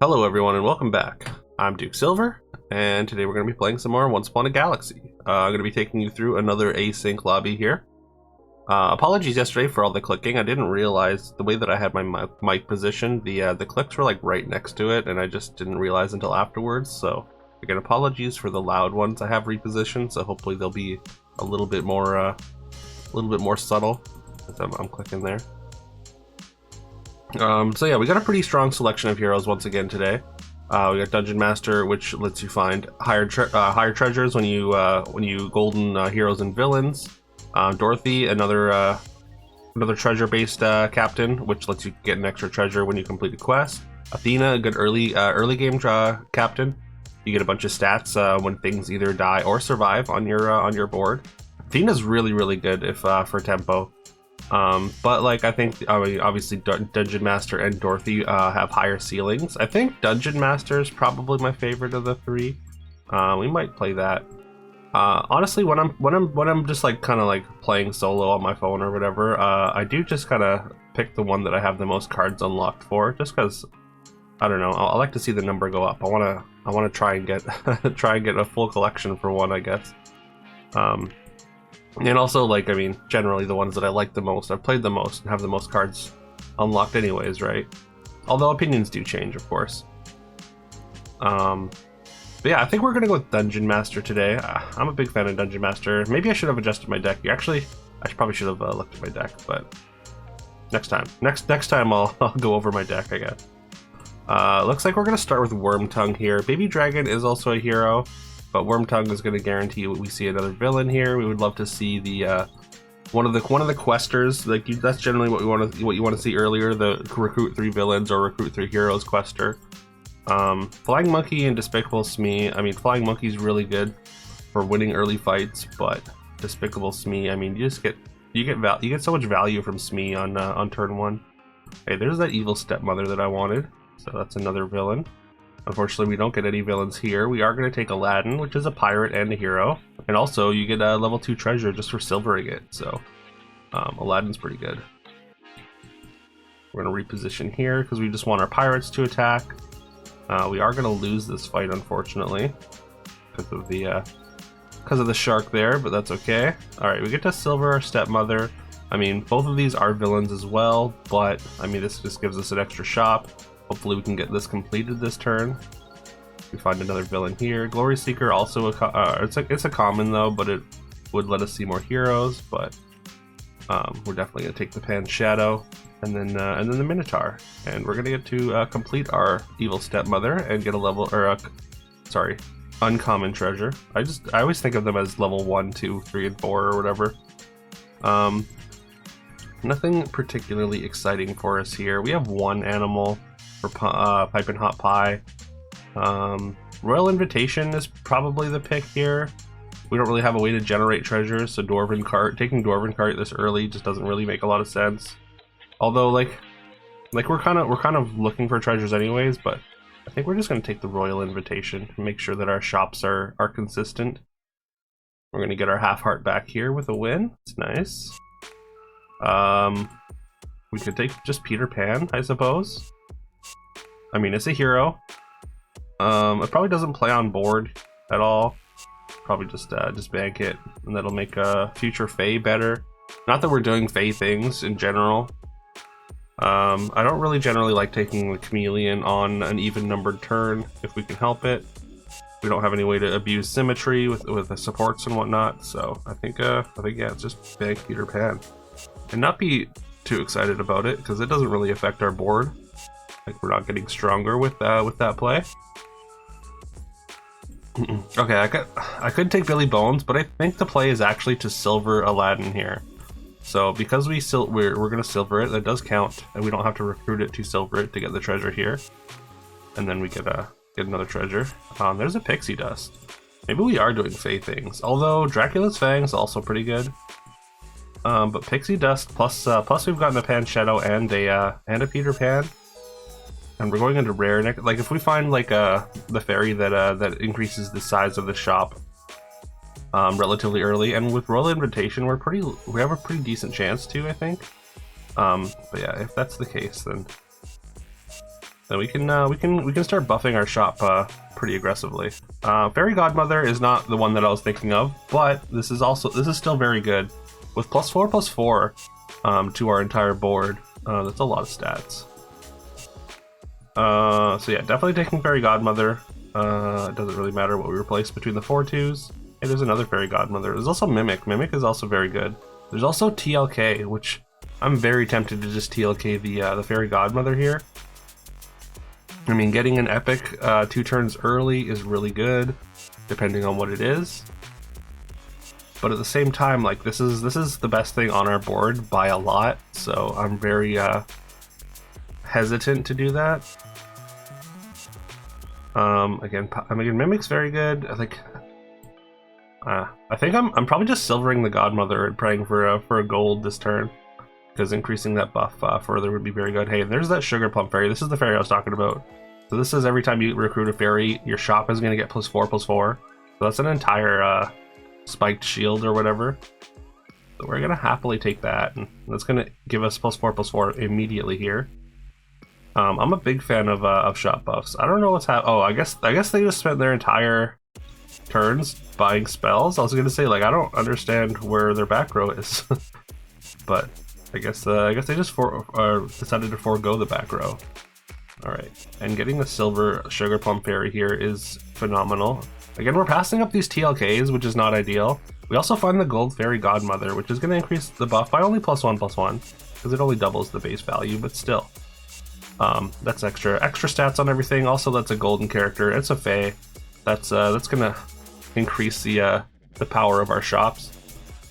Hello everyone and welcome back. I'm Duke Silver, and today we're going to be playing some more Once Upon a Galaxy. I'm going to be taking you through another async lobby here. Apologies yesterday for all the clicking. I didn't realize the way that I had my mic positioned, the clicks were like right next to it, and I just didn't realize until afterwards. So again, apologies for the loud ones I have repositioned. So hopefully they'll be a little bit more subtle as I'm clicking there. So yeah, we got a pretty strong selection of heroes once again today. We got Dungeon Master, which lets you find higher treasures when you golden heroes and villains. Dorothy, another treasure-based captain, which lets you get an extra treasure when you complete a quest. Athena, a good early game captain. You get a bunch of stats when things either die or survive on your board. Athena's really good if for tempo. But like I think obviously Dungeon Master and Dorothy have higher ceilings. I think Dungeon Master is probably my favorite of the three. We might play that. Honestly, when I'm just like kind of like playing solo on my phone or whatever, I do just kind of pick the one that I have the most cards unlocked for, just because I don't know. I like to see the number go up. I wanna try and get a full collection for one, I guess. And also, like, I mean, generally the ones that I like the most, I've played the most, and have the most cards unlocked anyways, right? Although opinions do change, of course. But yeah, I think we're gonna go with Dungeon Master today. I'm a big fan of Dungeon Master. Maybe I should have adjusted my deck. Actually, probably should have looked at my deck, but next time. Next time I'll go over my deck, I guess. Looks like we're gonna start with Wormtongue here. Baby Dragon is also a hero, but Wormtongue is going to guarantee we see another villain here. We would love to see the one of the questers. Like that's generally what you want to see earlier. The recruit 3 villains or recruit 3 heroes quester. Flying Monkey and Despicable Smee. I mean, Flying Monkey's really good for winning early fights, but Despicable Smee. I mean, you get so much value from Smee on turn 1. Hey, there's that evil stepmother that I wanted. So that's another villain. Unfortunately, we don't get any villains here. We are going to take Aladdin, which is a pirate and a hero. And also, you get a level 2 treasure just for silvering it. So, Aladdin's pretty good. We're going to reposition here because we just want our pirates to attack. We are going to lose this fight, unfortunately, because of the shark there, but that's okay. Alright, we get to silver our stepmother. I mean, both of these are villains as well, but, I mean, this just gives us an extra shop. Hopefully we can get this completed this turn. We find another villain here. Glory Seeker also it's a common though, but it would let us see more heroes. But we're definitely gonna take the Pan Shadow and then the Minotaur, and we're gonna get to complete our evil stepmother and get a level uncommon treasure. I always think of them as level 1, 2, 3, and 4 or whatever. Nothing particularly exciting for us here. We have one animal for Piping Hot Pie. Royal Invitation is probably the pick here. We don't really have a way to generate treasures, so taking Dwarven Cart this early just doesn't really make a lot of sense. Although, like we're kind of looking for treasures anyways, but I think we're just gonna take the Royal Invitation and make sure that our shops are consistent. We're gonna get our half heart back here with a win. It's nice. We could take just Peter Pan, I suppose. I mean, it's a hero. It probably doesn't play on board at all. Probably just bank it, and that'll make future Fae better. Not that we're doing Fae things in general. I don't really generally like taking the Chameleon on an even numbered turn if we can help it. We don't have any way to abuse symmetry with the supports and whatnot, so I think yeah, it's just bank Peter Pan, and not be too excited about it because it doesn't really affect our board. Like, we're not getting stronger with that play. Okay, I could take Billy Bones, but I think the play is actually to silver Aladdin here. So because we're gonna silver it, that does count, and we don't have to recruit it to silver it to get the treasure here. And then we get another treasure. There's a Pixie Dust. Maybe we are doing Fae things. Although Dracula's Fang is also pretty good. But Pixie Dust plus we've gotten a Pan Shadow and a Peter Pan. And we're going into rare. Like if we find like the fairy that increases the size of the shop relatively early, and with Royal Invitation we have a pretty decent chance to, I think. But yeah, if that's the case, then then we can start buffing our shop pretty aggressively. Fairy Godmother is not the one that I was thinking of, but this is still very good with +4/+4 to our entire board. That's a lot of stats. So yeah, definitely taking Fairy Godmother. It doesn't really matter what we replace between the 4/2s. Hey, there's another Fairy Godmother. There's also Mimic. Mimic is also very good. There's also TLK, which I'm very tempted to just TLK the Fairy Godmother here. I mean, getting an epic 2 turns early is really good, depending on what it is. But at the same time, like this is the best thing on our board by a lot, so I'm very hesitant to do that. Again, Mimic's very good. I think I'm probably just silvering the Godmother and praying for a gold this turn, because increasing that buff further would be very good. Hey, there's that Sugar Plum Fairy. This is the fairy I was talking about. So this is every time you recruit a fairy, your shop is going to get +4/+4. So that's an entire spiked shield or whatever. So we're going to happily take that, and that's going to give us +4/+4 immediately here. I'm a big fan of shop buffs. I don't know what's happening. Oh, I guess they just spent their entire turns buying spells. I was going to say, like, I don't understand where their back row is, but I guess they just decided to forego the back row. All right, and getting the silver Sugar Plum Fairy here is phenomenal. Again, we're passing up these TLKs, which is not ideal. We also find the gold Fairy Godmother, which is going to increase the buff by only +1/+1, because it only doubles the base value, but still. That's extra stats on everything. Also, that's a golden character. It's a Fae. That's gonna increase the power of our shops,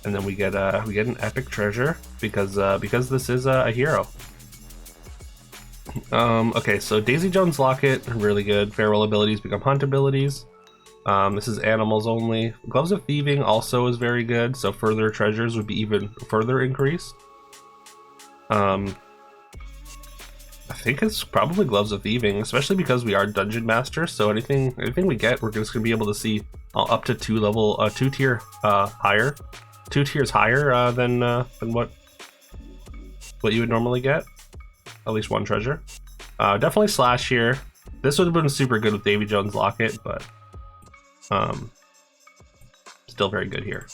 and then we get an epic treasure because this is a hero. Okay, so Daisy Jones Locket, really good. Feral abilities become hunt abilities. This is animals only. Gloves of Thieving also is very good, so further treasures would be even further increased. I think it's probably Gloves of Thieving, especially because we are Dungeon Master, so anything we get, we're just going to be able to see up to 2 tiers higher than what you would normally get. At least 1 treasure. Definitely Slash here. This would have been super good with Davy Jones Locket, but still very good here.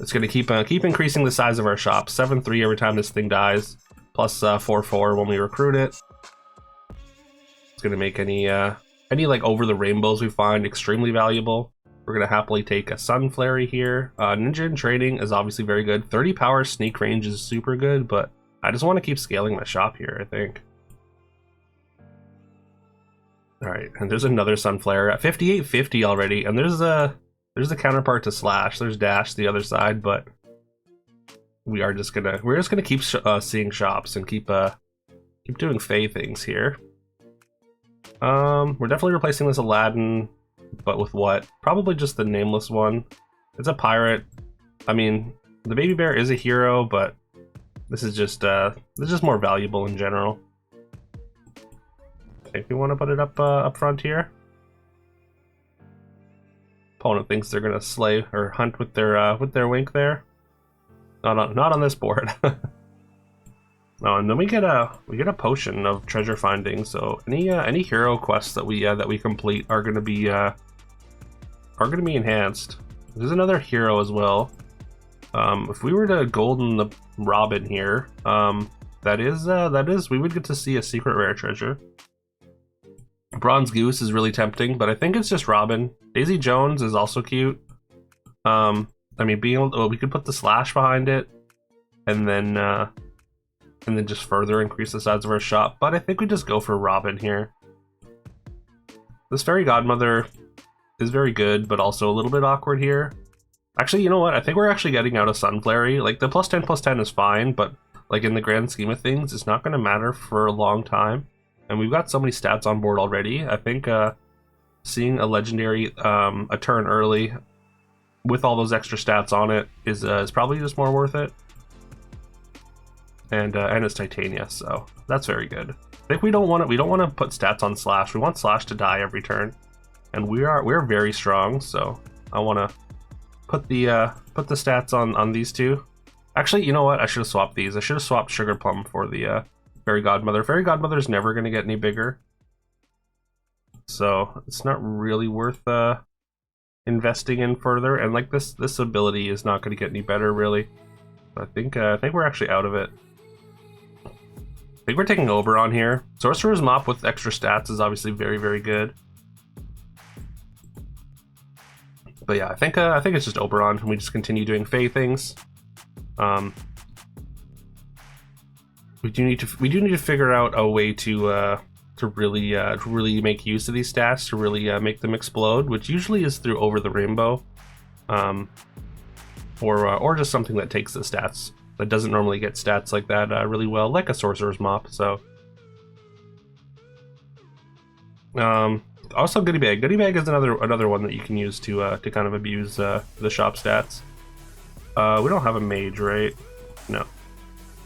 It's going to keep increasing the size of our shop. 7/3 every time this thing dies, plus 4/4 when we recruit it. It's going to make any like over the rainbows we find extremely valuable. We're going to happily take a Sun Flary here. Ninja in Training is obviously very good. 30 power sneak range is super good, but I just want to keep scaling my shop here, I think. Alright, and there's another Sunflare at 5850 already, and there's a counterpart to Slash. There's Dash the other side, but we're just gonna keep seeing shops and keep doing Fae things here. We're definitely replacing this Aladdin, but with what? Probably just the nameless one. It's a pirate. I mean, the baby bear is a hero, but this is just more valuable in general. If you want to put it up front here. Opponent thinks they're gonna slay or hunt with their wink there. Not on this board. Oh, and then we get a potion of treasure finding. So any hero quests that we complete are gonna be enhanced. There's another hero as well. If we were to golden the Robin here, that is we would get to see a secret rare treasure. Bronze Goose is really tempting, but I think it's just Robin. Daisy Jones is also cute. I mean, we could put the Slash behind it, and then just further increase the size of our shop. But I think we just go for Robin here. This Fairy Godmother is very good, but also a little bit awkward here. Actually, you know what? I think we're actually getting out of Sunflary. Like, the +10/+10 is fine, but like in the grand scheme of things, it's not going to matter for a long time. And we've got so many stats on board already. I think seeing a legendary a turn early with all those extra stats on it is probably just more worth it. And it's Titania, so that's very good. I think we don't want to put stats on Slash. We want Slash to die every turn, and we're very strong. So I want to put the stats on these two. Actually, you know what? I should have swapped these. I should have swapped Sugar Plum for the Fairy Godmother. Fairy Godmother is never going to get any bigger. so it's not really worth investing in further. And like this ability is not going to get any better really. I think we're actually out of it. I think we're taking Oberon here. Sorcerer's Mop with extra stats is obviously very, very good. But yeah, I think it's just Oberon, and we just continue doing Fey things. We do need to figure out a way to really make use of these stats, to really make them explode, which usually is through Over the Rainbow, or just something that takes the stats that doesn't normally get stats like that really well, like a Sorcerer's Mop. So, also Goodie Bag. Goodie Bag is another one that you can use to kind of abuse the shop stats. We don't have a mage, right? No.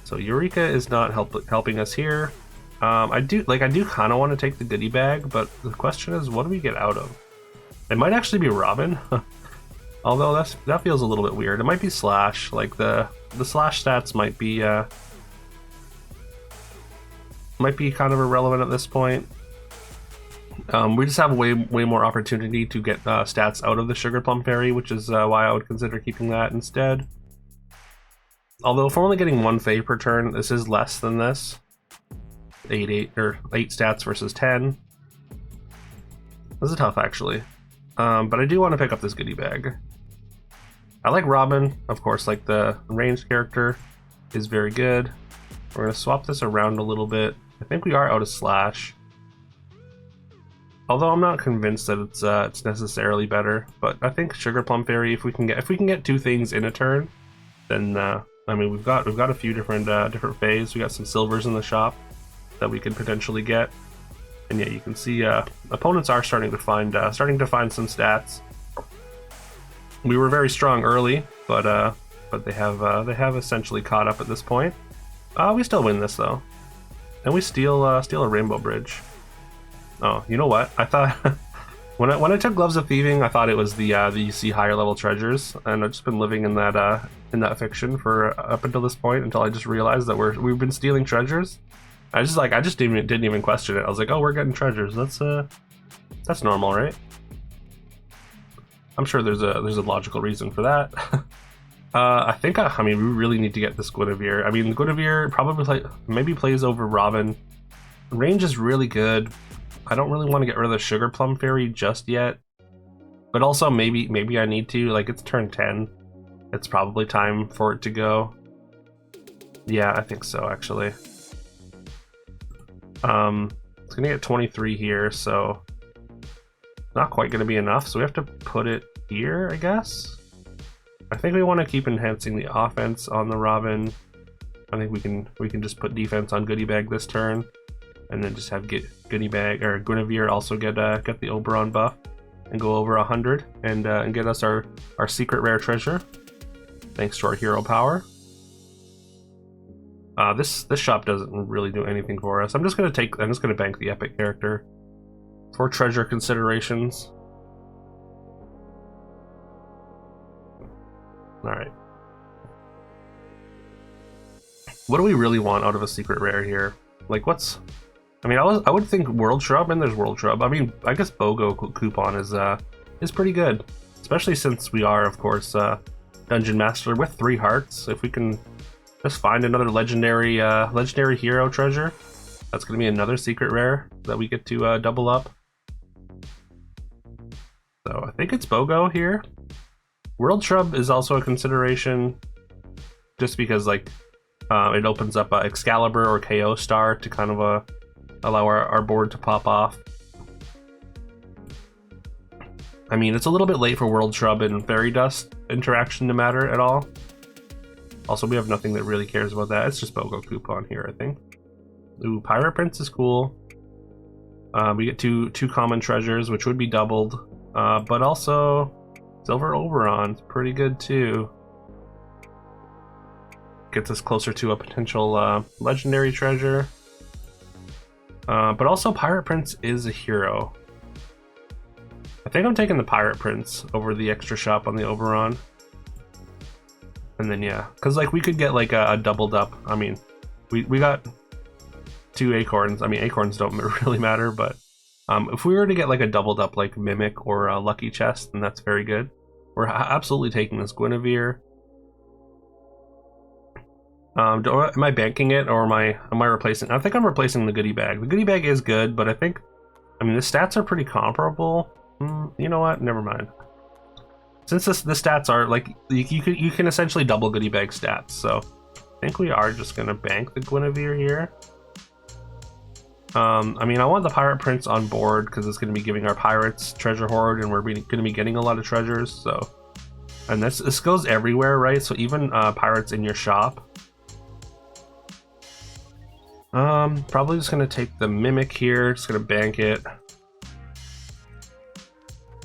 So Eureka is not helping us here. I do kind of want to take the Goodie Bag, but the question is, what do we get out of? It might actually be Robin, although that feels a little bit weird. It might be Slash. Like the Slash stats might be kind of irrelevant at this point. We just have way more opportunity to get stats out of the Sugar Plum Fairy, which is why I would consider keeping that instead. Although if we're only getting 1 Fey per turn, this is less than this. 8 stats versus 10. This is tough actually. But I do want to pick up this Goodie Bag. I like Robin, of course, like the ranged character is very good. We're going to swap this around a little bit. I think we are out of Slash. Although I'm not convinced that it's necessarily better, but I think Sugar Plum Fairy, if we can get 2 things in a turn, then I mean we've got a few different Fays. We got some silvers in the shop that we could potentially get, and yeah, you can see opponents are starting to find some stats. We were very strong early, but they have essentially caught up at this point. We still win this though, and we steal a Rainbow Bridge. Oh, you know what? I thought when I took Gloves of Thieving, I thought it was the you see higher level treasures, and I've just been living in that fiction for up until this point, until I just realized that we've been stealing treasures. I just didn't even question it. I was like, oh, we're getting treasures. That's normal, right? I'm sure there's a logical reason for that. I mean, we really need to get this Guinevere. I mean, Guinevere probably maybe plays over Robin. Range is really good. I don't really want to get rid of the Sugar Plum Fairy just yet, but also maybe I need to. Like, it's turn 10. It's probably time for it to go. Yeah, I think so actually. It's gonna get 23 here, so not quite gonna be enough. So we have to put it here, I guess. I think we want to keep enhancing the offense on the Robin. I think we can just put defense on Goodie Bag this turn, and then just have Goodie Bag or Guinevere also get the Oberon buff and go over 100 and get us our secret rare treasure, thanks to our hero power. This shop doesn't really do anything for us. I'm just gonna bank the epic character for treasure considerations. All right. What do we really want out of a secret rare here? Like, I mean, I would think World Shrub, and there's World Shrub. I mean, I guess BOGO coupon is pretty good, especially since we are, of course, Dungeon Master with 3 hearts. If we can just find another legendary hero treasure, that's gonna be another secret rare that we get to double up. So I think it's BOGO here. World Shrub is also a consideration, just because like it opens up Excalibur or KO Star to kind of allow our board to pop off. I mean, it's a little bit late for World Shrub and Fairy Dust interaction to matter at all. Also, we have nothing that really cares about that. It's just BOGO coupon here, I think. Ooh, Pirate Prince is cool. We get two common treasures, which would be doubled. But also, Silver Oberon's pretty good too. Gets us closer to a potential legendary treasure. But also, Pirate Prince is a hero. I think I'm taking the Pirate Prince over the extra shop on the Oberon. And then yeah, because like we could get like a doubled up. I mean, we got 2 acorns. I mean, acorns don't really matter, but If we were to get like a doubled up like Mimic or a Lucky Chest, then that's very good. We're absolutely taking this Guinevere. Am I banking it, or am I replacing? I think I'm replacing the goodie bag. The goodie bag is good, but I mean the stats are pretty comparable. You know what? Never mind. Since the stats are like you can essentially double goodie bag stats, so I think we are just gonna bank the Guinevere here. I mean, I want the Pirate Prince on board because it's going to be giving our pirates treasure hoard, and we're going to be getting a lot of treasures. So, and this goes everywhere, right? So even pirates in your shop. Probably just going to take the Mimic here. Just going to bank it.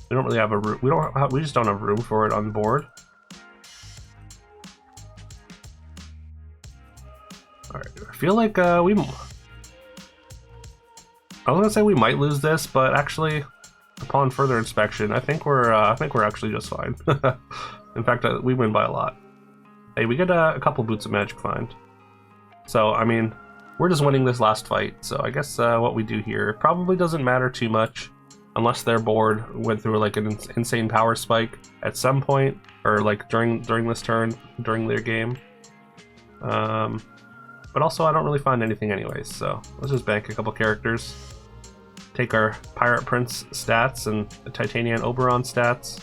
We don't really have a room. We just don't have room for it on board. All right. I feel like I was gonna say we might lose this, but actually, upon further inspection, I think we're actually just fine. In fact, we win by a lot. Hey, we get a couple boots of magic find. So I mean, we're just winning this last fight. So I guess what we do here probably doesn't matter too much, unless their board went through like an insane power spike at some point, or like during this turn during their game. But also, I don't really find anything anyways, so let's just bank a couple characters. Take our Pirate Prince stats and the Titanian Oberon stats,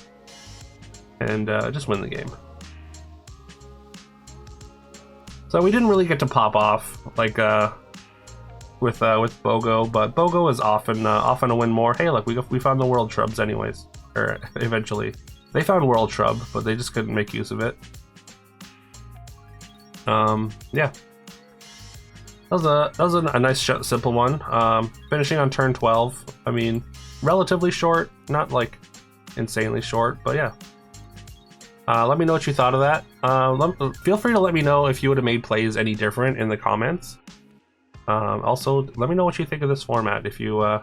and just win the game. So we didn't really get to pop off like with Bogo, but Bogo is often a win more. Hey, look, we found the World Shrubs anyways, or eventually. They found World Shrub, but they just couldn't make use of it. Yeah. That was a nice simple one. Finishing on turn 12. I mean, relatively short, not like insanely short, but yeah. Let me know what you thought of that. Feel free to let me know if you would have made plays any different in the comments. Also, let me know what you think of this format. If you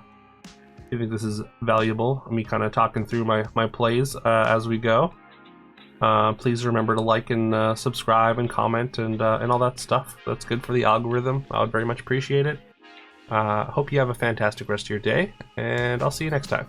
think this is valuable, me kind of talking through my plays as we go. Please remember to like and subscribe and comment and all that stuff. That's good for the algorithm. I would very much appreciate it. Hope you have a fantastic rest of your day, and I'll see you next time.